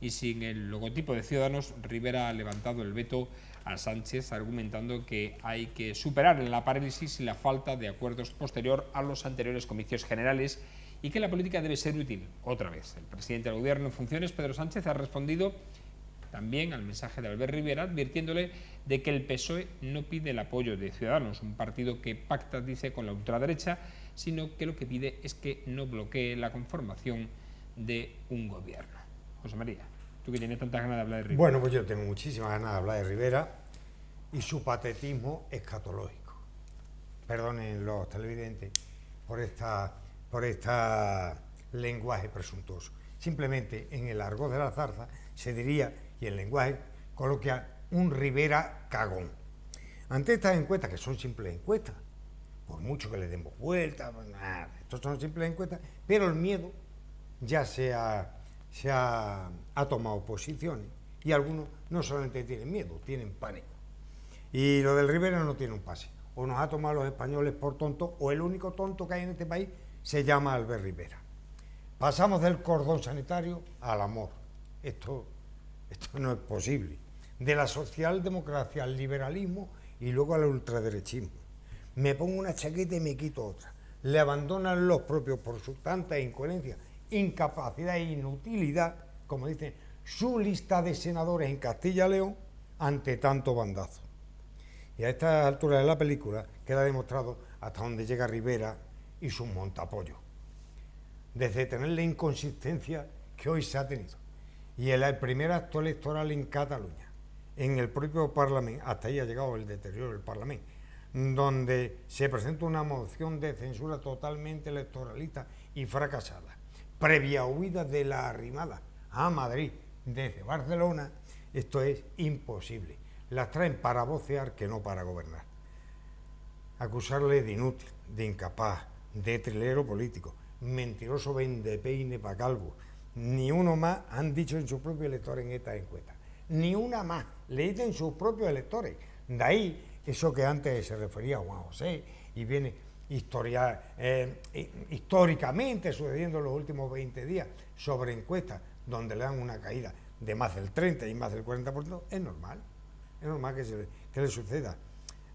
y sin el logotipo de Ciudadanos, Rivera ha levantado el veto a Sánchez, argumentando que hay que superar la parálisis y la falta de acuerdos posterior a los anteriores comicios generales y que la política debe ser útil otra vez. El presidente del Gobierno en funciones, Pedro Sánchez, ha respondido también al mensaje de Albert Rivera, advirtiéndole de que el PSOE no pide el apoyo de Ciudadanos, un partido que pacta, dice, con la ultraderecha, sino que lo que pide es que no bloquee la conformación de un gobierno. José María, tú que tienes tantas ganas de hablar de Rivera. Bueno, pues yo tengo muchísimas ganas de hablar de Rivera y su patetismo escatológico. Perdonen los televidentes por esta lenguaje presuntuoso. Simplemente en el argot de la zarza se diría, y el lenguaje coloquial, un Rivera cagón. Ante estas encuestas, que son simples encuestas, por mucho que le demos vueltas, pues nada, estos son simples encuestas, pero el miedo ya se ha tomado posiciones y algunos no solamente tienen miedo, tienen pánico. Y lo del Rivera no tiene un pase. O nos ha tomado los españoles por tontos, o el único tonto que hay en este país se llama Albert Rivera. Pasamos del cordón sanitario al amor. Esto no es posible. De la socialdemocracia al liberalismo y luego al ultraderechismo. Me pongo una chaqueta y me quito otra. Le abandonan los propios por su tanta incoherencia, incapacidad e inutilidad, como dicen, su lista de senadores en Castilla y León ante tanto bandazo. Y a estas alturas de la película queda demostrado hasta dónde llega Rivera y sus montapollos. Desde tener la inconsistencia que hoy se ha tenido y el primer acto electoral en Cataluña, en el propio Parlamento, hasta ahí ha llegado el deterioro del Parlamento, donde se presenta una moción de censura totalmente electoralista y fracasada, previa huida de la arrimada a Madrid desde Barcelona. Esto es imposible. Las traen para vocear que no para gobernar. Acusarle de inútil, de incapaz, de trilero político, mentiroso vendepeine pa' calvo. Ni uno más han dicho en sus propios electores en estas encuestas. Ni una más. Le dicen sus propios electores. De ahí eso que antes se refería a Juan José y viene históricamente sucediendo en los últimos 20 días sobre encuestas donde le dan una caída de más del 30 y más del 40%, es normal que le suceda.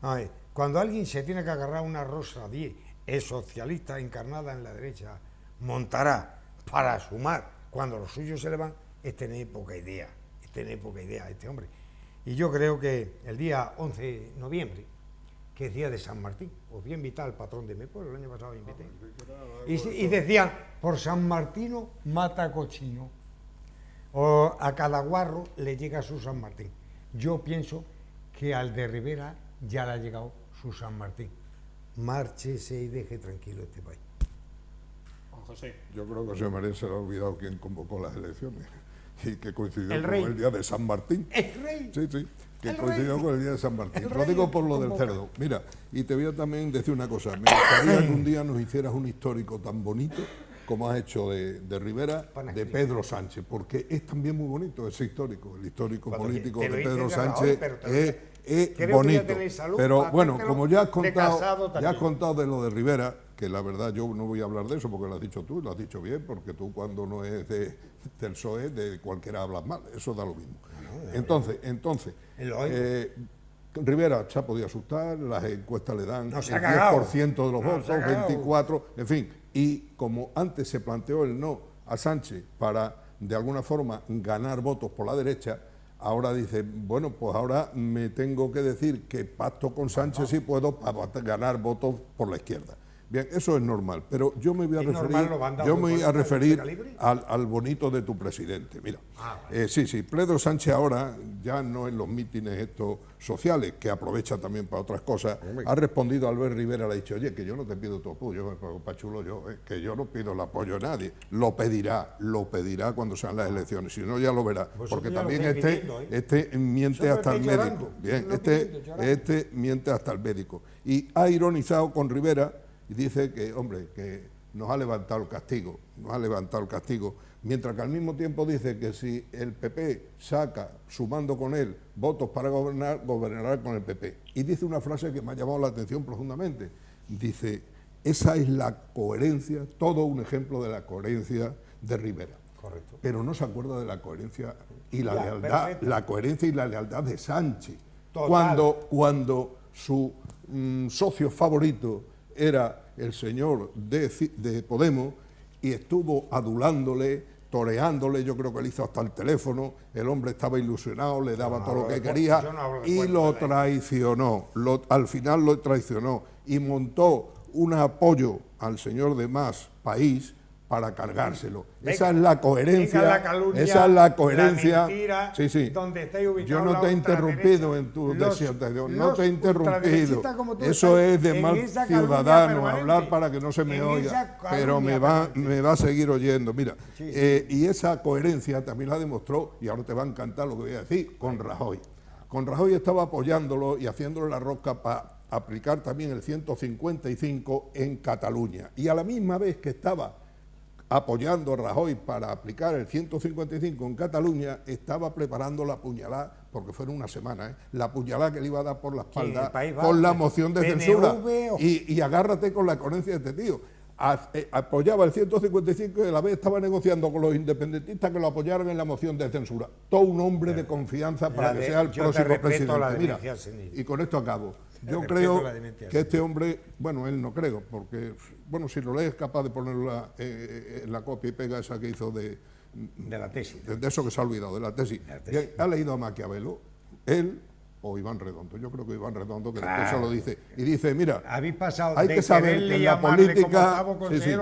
A ver, cuando alguien se tiene que agarrar una Rosa Díez, es socialista encarnada en la derecha, montará para sumar cuando los suyos se le van, es tener poca idea este hombre. Y yo creo que el día 11 de noviembre, que es día de San Martín, os voy a invitar al patrón de mi pueblo, el año pasado invité, y decían, por San Martino mata cochino, o a cada guarro le llega su San Martín. Yo pienso que al de Rivera ya le ha llegado su San Martín. Márchese y deje tranquilo este país. Juan José. Yo creo que a José María se le ha olvidado quién convocó las elecciones y que coincidió El con rey. el día de San Martín. ¡El rey! Sí, que El coincidió rey. con el día de San Martín. El Lo rey digo por lo del convoca. cerdo. Mira, y te voy a también decir una cosa. Me gustaría que un día nos hicieras un histórico tan bonito como has hecho de Rivera, de Pedro Sánchez, porque es también muy bonito ese histórico, el histórico político de Pedro Sánchez es bonito. Pero bueno, como ya has contado de lo de Rivera, que la verdad yo no voy a hablar de eso porque lo has dicho tú, lo has dicho bien, porque tú cuando no es del PSOE, de cualquiera hablas mal, eso da lo mismo. Entonces, Rivera se ha podido asustar, las encuestas le dan el 10% de los votos, 24%, en fin. Y como antes se planteó el no a Sánchez para, de alguna forma, ganar votos por la derecha, ahora dice, bueno, pues ahora me tengo que decir que pacto con Sánchez si puedo para ganar votos por la izquierda. Bien, eso es normal, pero yo me voy a referir, al bonito de tu presidente. Mira, Pedro Sánchez ahora, ya no en los mítines estos sociales, que aprovecha también para otras cosas, ha respondido a Albert Rivera, le ha dicho, oye, que yo no te pido tu apoyo, Pachulo, que yo no pido el apoyo a nadie. Lo pedirá cuando sean las elecciones, si no ya lo verá, porque también este miente hasta el médico. Bien, este miente hasta el médico. Y ha ironizado con Rivera, y dice que, hombre, que nos ha levantado el castigo, mientras que al mismo tiempo dice que si el PP saca, sumando con él, votos para gobernar, gobernará con el PP. Y dice una frase que me ha llamado la atención profundamente. Dice, esa es la coherencia, todo un ejemplo de la coherencia de Rivera. Correcto. Pero no se acuerda de la coherencia y la lealtad, la coherencia y la lealtad de Sánchez. Cuando su socio favorito era el señor de Podemos y estuvo adulándole, toreándole, yo creo que le hizo hasta el teléfono, el hombre estaba ilusionado, le daba todo lo que quería y lo traicionó, al final lo traicionó y montó un apoyo al señor de Más País para cargárselo. Esa es la coherencia. Esa es la coherencia. La mentira, donde estáis ubicados. Yo no te he interrumpido en tu disertación, no te he interrumpido. Eso es de mal ciudadano, hablar para que no se me oiga, pero me va a seguir oyendo. Mira, y esa coherencia también la demostró, y ahora te va a encantar lo que voy a decir, con Rajoy. Con Rajoy estaba apoyándolo y haciéndole la rosca para aplicar también el 155 en Cataluña. Y a la misma vez que estaba apoyando a Rajoy para aplicar el 155 en Cataluña, estaba preparando la puñalada, porque fue en una semana, la puñalada que le iba a dar por la espalda con la moción de censura. Y agárrate con la coherencia de este tío. Apoyaba el 155 y a la vez estaba negociando con los independentistas que lo apoyaran en la moción de censura. Todo un hombre de confianza para que sea el próximo presidente. Mira, y con esto acabo. Yo creo que este hombre, bueno, él no creo, porque, bueno, si lo lees es capaz de ponerla en la copia y pega esa que hizo de la tesis. De eso que se ha olvidado, de la tesis. Ha leído a Maquiavelo, él o Iván Redondo. Yo creo que Iván Redondo, que después se lo dice. Y dice, mira, hay que saber que en la política... a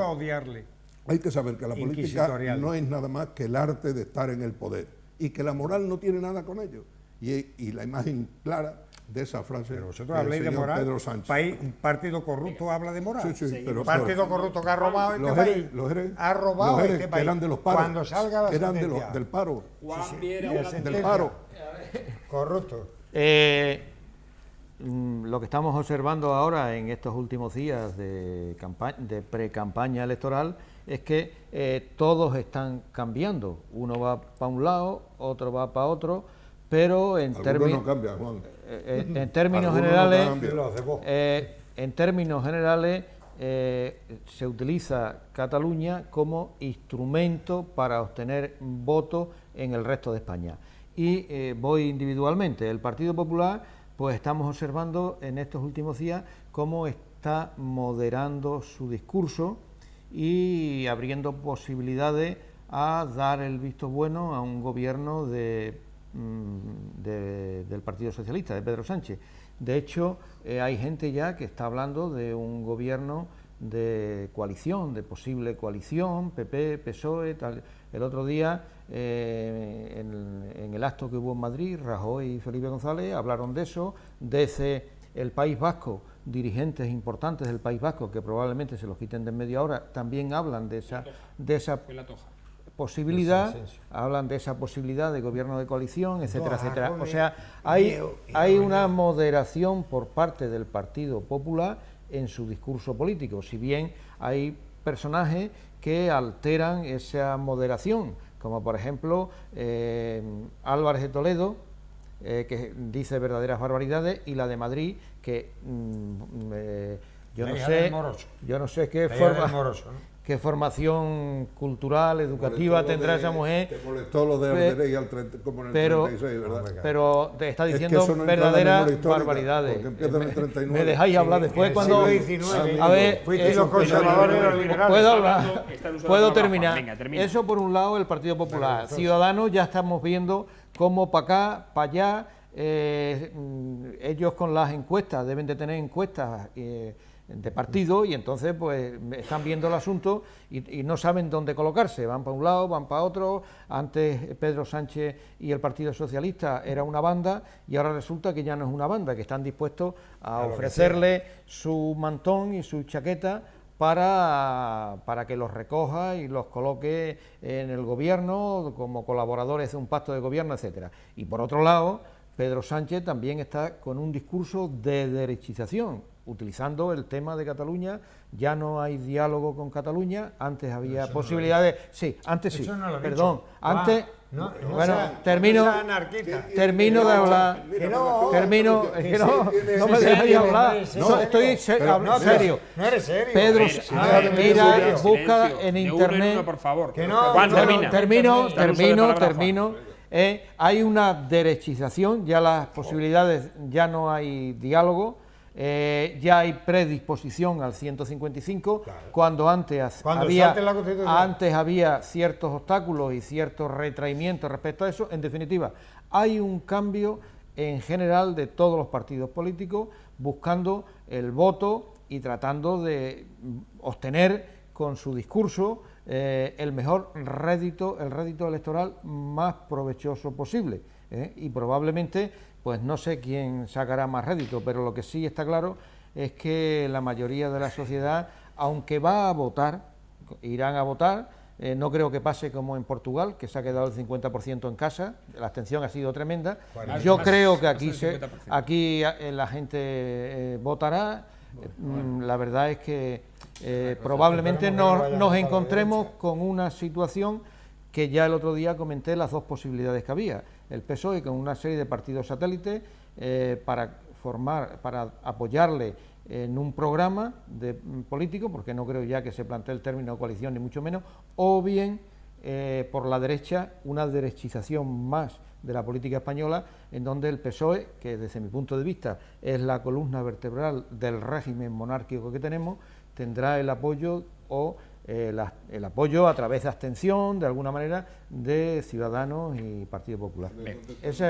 odiarle. Hay que saber que la política no es nada más que el arte de estar en el poder y que la moral no tiene nada con ello. Y la imagen clara de esa frase. Pero vosotros habláis de moral. Pedro Sánchez. Un partido corrupto habla de moral. Pero un partido corrupto que ha robado este país. Ha robado este país. Eran de los paros. Cuando salga la eran del paro. Del paro. Corrupto. Lo que estamos observando ahora en estos últimos días de pre-campaña electoral es que todos están cambiando. Uno va para un lado, otro va para otro, pero en términos generales se utiliza Cataluña como instrumento para obtener votos en el resto de España. Y voy individualmente. El Partido Popular, pues estamos observando en estos últimos días cómo está moderando su discurso y abriendo posibilidades a dar el visto bueno a un gobierno del Partido Socialista, de Pedro Sánchez. De hecho, hay gente ya que está hablando de un gobierno de coalición, de posible coalición, PP, PSOE, tal. El otro día, en el acto que hubo en Madrid, Rajoy y Felipe González hablaron de eso. Desde el País Vasco, dirigentes importantes del País Vasco, que probablemente se los quiten de en medio ahora, también hablan de esa posibilidad, hablan de esa posibilidad de gobierno de coalición, etcétera, etcétera. O sea, hay una moderación por parte del Partido Popular en su discurso político, si bien hay personajes que alteran esa moderación, como por ejemplo Álvarez de Toledo, que dice verdaderas barbaridades, y la de Madrid, que yo no sé qué formación cultural, educativa tendrá esa mujer. Te molestó lo de Arderey como en el 36, ¿verdad? Pero te está diciendo verdaderas barbaridades. Me dejáis hablar después cuando... A ver, los conservadores y los liberales. ¿Puedo hablar? ¿Puedo terminar? Venga, termina. Eso por un lado, el Partido Popular. Ciudadanos, ya estamos viendo cómo para acá, para allá, ellos con las encuestas, deben de tener encuestas de partido, y entonces pues están viendo el asunto y no saben dónde colocarse, van para un lado, van para otro. Antes Pedro Sánchez y el Partido Socialista era una banda, y ahora resulta que ya no es una banda, que están dispuestos a ofrecerle su mantón y su chaqueta para que los recoja y los coloque en el gobierno como colaboradores de un pacto de gobierno, etcétera. Y por otro lado, Pedro Sánchez también está con un discurso de derechización, utilizando el tema de Cataluña. Ya no hay diálogo con Cataluña, antes había posibilidades, sí, antes sí, perdón, antes, bueno, termino de hablar, no me dejáis hablar, estoy serio, Pedro, mira, busca en internet, termino, hay una derechización, ya las posibilidades, ya no hay diálogo. Ya hay predisposición al 155, claro. Cuando antes había ciertos obstáculos y ciertos retraimientos respecto a eso. En definitiva, hay un cambio en general de todos los partidos políticos buscando el voto y tratando de obtener con su discurso el mejor rédito, el rédito electoral más provechoso posible, y probablemente, pues no sé quién sacará más rédito, pero lo que sí está claro es que la mayoría de la sociedad, aunque va a votar, irán a votar. No creo que pase como en Portugal, que se ha quedado el 50% en casa, la abstención ha sido tremenda. Yo creo que aquí la gente votará. La verdad es que probablemente nos encontremos con una situación que ya el otro día comenté, las dos posibilidades que había. El PSOE con una serie de partidos satélites para apoyarle en un programa político, porque no creo ya que se plantee el término coalición, ni mucho menos, o bien por la derecha, una derechización más de la política española, en donde el PSOE, que desde mi punto de vista es la columna vertebral del régimen monárquico que tenemos, tendrá el apoyo el apoyo a través de abstención, de alguna manera, de Ciudadanos y Partido Popular. Eso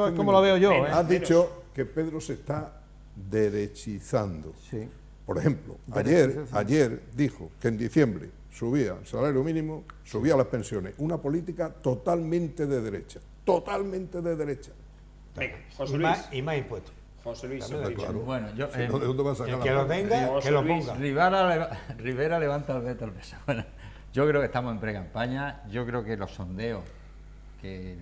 es como lo veo yo. Has dicho que Pedro se está derechizando. Sí. Por ejemplo, ayer dijo que en diciembre subía el salario mínimo, subía las pensiones. Una política totalmente de derecha. Totalmente de derecha. Venga, José Luis. Y más impuestos. José Luis. Claro. Bueno, yo... ¿De dónde va a sacar que lo tenga, que lo ponga. Rivera levanta el veto al peso. Bueno, yo creo que estamos en pre-campaña. Yo creo que los sondeos que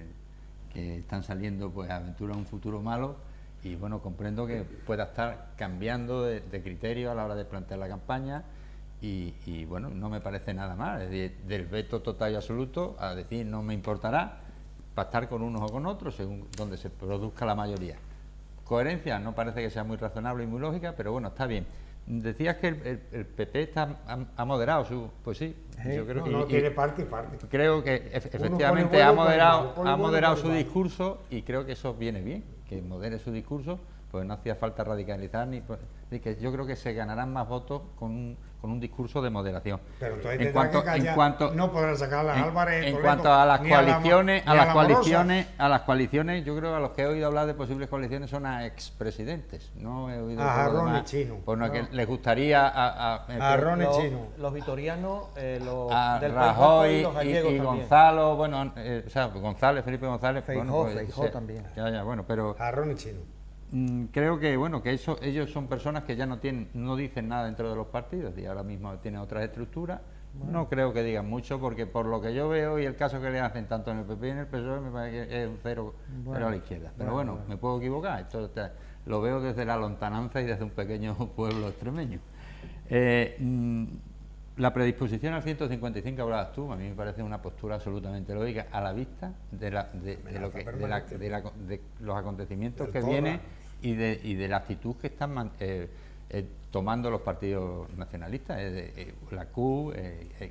están saliendo pues aventuran un futuro malo, y bueno, comprendo que pueda estar cambiando de criterio a la hora de plantear la campaña, y bueno, no me parece nada mal. Es decir, del veto total y absoluto a decir no me importará, para estar con unos o con otros según donde se produzca la mayoría. Coherencia no parece que sea muy razonable y muy lógica, pero bueno, está bien. Decías que el PP ha moderado su... Pues sí, yo creo que... tiene parte y parte. Creo que efectivamente ha moderado su discurso, y creo que eso viene bien, que modere su discurso, pues no hacía falta radicalizar que yo creo que se ganarán más votos con un discurso de moderación. Pero no podrán sacar a Álvarez. En cuanto a las coaliciones, yo creo que a los que he oído hablar de posibles coaliciones son a expresidentes. No he oído a Ron y Chino. Que les gustaría a Ron y Chino. Los vitorianos, a Rajoy y Gonzalo, bueno, o sea, Felipe González, Feijóo también. Bueno, pero a Ron y Chino. Creo que bueno, que ellos son personas que ya no dicen nada dentro de los partidos, y ahora mismo tienen otras estructuras. Bueno. No creo que digan mucho, porque por lo que yo veo y el caso que le hacen tanto en el PP y en el PSOE, me parece que es un cero a la izquierda. Pero bueno, me puedo equivocar. Esto lo veo desde la lontananza y desde un pequeño pueblo extremeño. La predisposición al 155 que hablabas tú, a mí me parece una postura absolutamente lógica a la vista de los acontecimientos que vienen y de la actitud que están tomando los partidos nacionalistas, la CUP,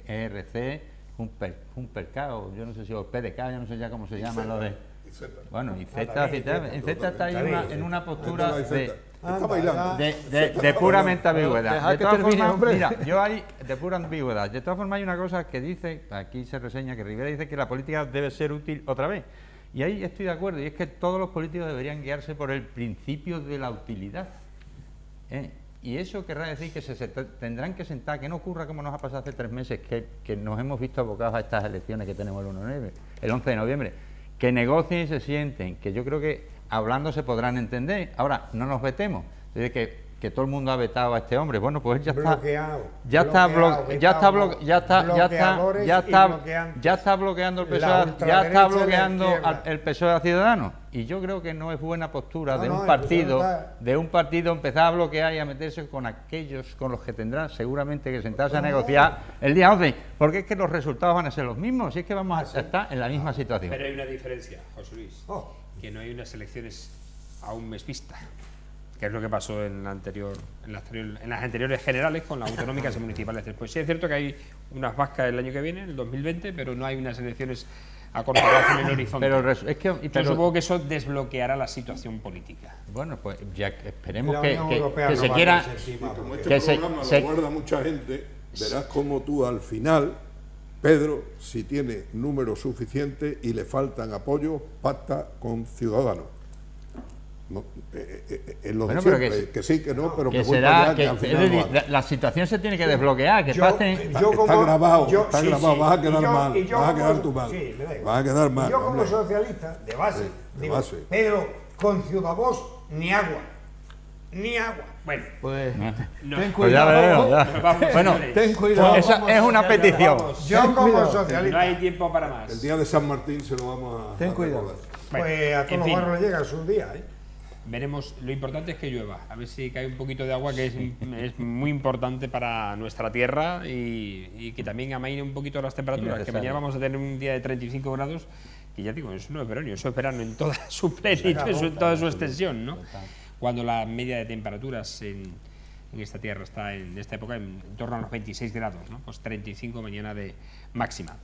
ERC, Junperk, o yo no sé si o PDK, yo no sé ya cómo se llama lo de... Bueno, y Z está ahí en una postura de puramente ambigüedad. De todas formas, mira, yo hay de pura ambigüedad. De todas formas hay una cosa que dice, aquí se reseña que Rivera dice que la política debe ser útil otra vez. Y ahí estoy de acuerdo, y es que todos los políticos deberían guiarse por el principio de la utilidad. Y eso querrá decir que se tendrán que sentar, que no ocurra como nos ha pasado hace 3 meses, que nos hemos visto abocados a estas elecciones que tenemos el 11 de noviembre, que negocien y se sienten, que yo creo que hablando se podrán entender. Ahora, no nos vetemos, es que todo el mundo ha vetado a este hombre. Bueno, pues ya está bloqueando el PSOE, el PSOE a Ciudadanos. Y yo creo que no es buena postura de un partido empezar a bloquear y a meterse con aquellos con los que tendrán seguramente que sentarse a negociar el día 11, porque es que los resultados van a ser los mismos, y es que vamos a estar en la misma situación. Pero hay una diferencia, José Luis, que no hay unas elecciones a un mes vista, que es lo que pasó en las anteriores generales con las autonómicas y municipales después. Sí, es cierto que hay unas vascas el año que viene, el 2020, pero no hay unas elecciones a corto plazo en el horizonte. Yo supongo que eso desbloqueará la situación política. Bueno, pues ya esperemos que se quiera... Como este programa lo guarda mucha gente, verás como tú al final, Pedro, si tiene número suficiente y le faltan apoyos, pacta con Ciudadanos. No, en lo de siempre, que sí, que no, pero que será que al final la situación se tiene que desbloquear, que está grabado, vas a quedar mal, vas a quedar tú mal, vas a quedar mal. Yo como socialista, de base, digo, pero con Ciudadanos ni agua. Bueno, pues ten cuidado. Bueno, ten cuidado. Esa es una petición. Yo como socialista. No hay tiempo para más. El día de San Martín se lo vamos a ten cuidado. Pues a todos los barrios le llega su día, Veremos, lo importante es que llueva, a ver si cae un poquito de agua, que es muy importante para nuestra tierra, y que también amaine un poquito las temperaturas, que mañana vamos a tener un día de 35 grados, que ya digo, eso no es verano, eso es verano en toda su plenitud, en toda su extensión, ¿no? Cuando la media de temperaturas en esta tierra está en esta época en torno a los 26 grados, ¿no? Pues 35 mañana de máxima.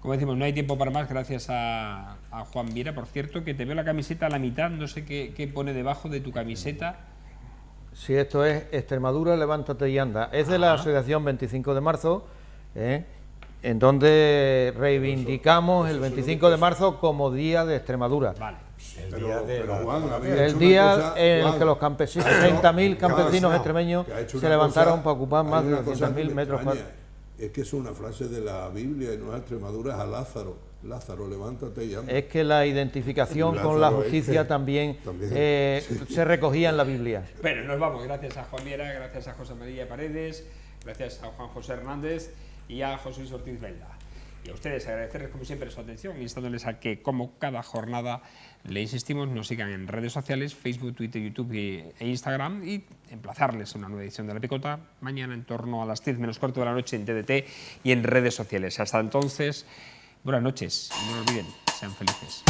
Como decimos, no hay tiempo para más, gracias a Juan Viera. Por cierto, que te veo la camiseta a la mitad, no sé qué pone debajo de tu camiseta. Sí, esto es Extremadura, levántate y anda. Es de la Asociación 25 de marzo, en donde reivindicamos el 25 de marzo como Día de Extremadura. Vale. El día en el que los campesinos, 30.000 campesinos extremeños se levantaron para ocupar más de 200.000 metros cuadrados. Es que es una frase de la Biblia y no es Extremadura, es a Lázaro. Lázaro, levántate y anda. Es que la identificación con la justicia también se recogía en la Biblia. Bueno, nos vamos. Gracias a Juan Viera, gracias a José María Paredes, gracias a Juan José Hernández y a José Luis Ortiz Velda. Y a ustedes agradecerles como siempre su atención, instándoles a que, como cada jornada, le insistimos, nos sigan en redes sociales, Facebook, Twitter, YouTube e Instagram, y emplazarles a una nueva edición de La Picota mañana en torno a las 10 menos cuarto de la noche en TDT y en redes sociales. Hasta entonces, buenas noches y no olviden, sean felices.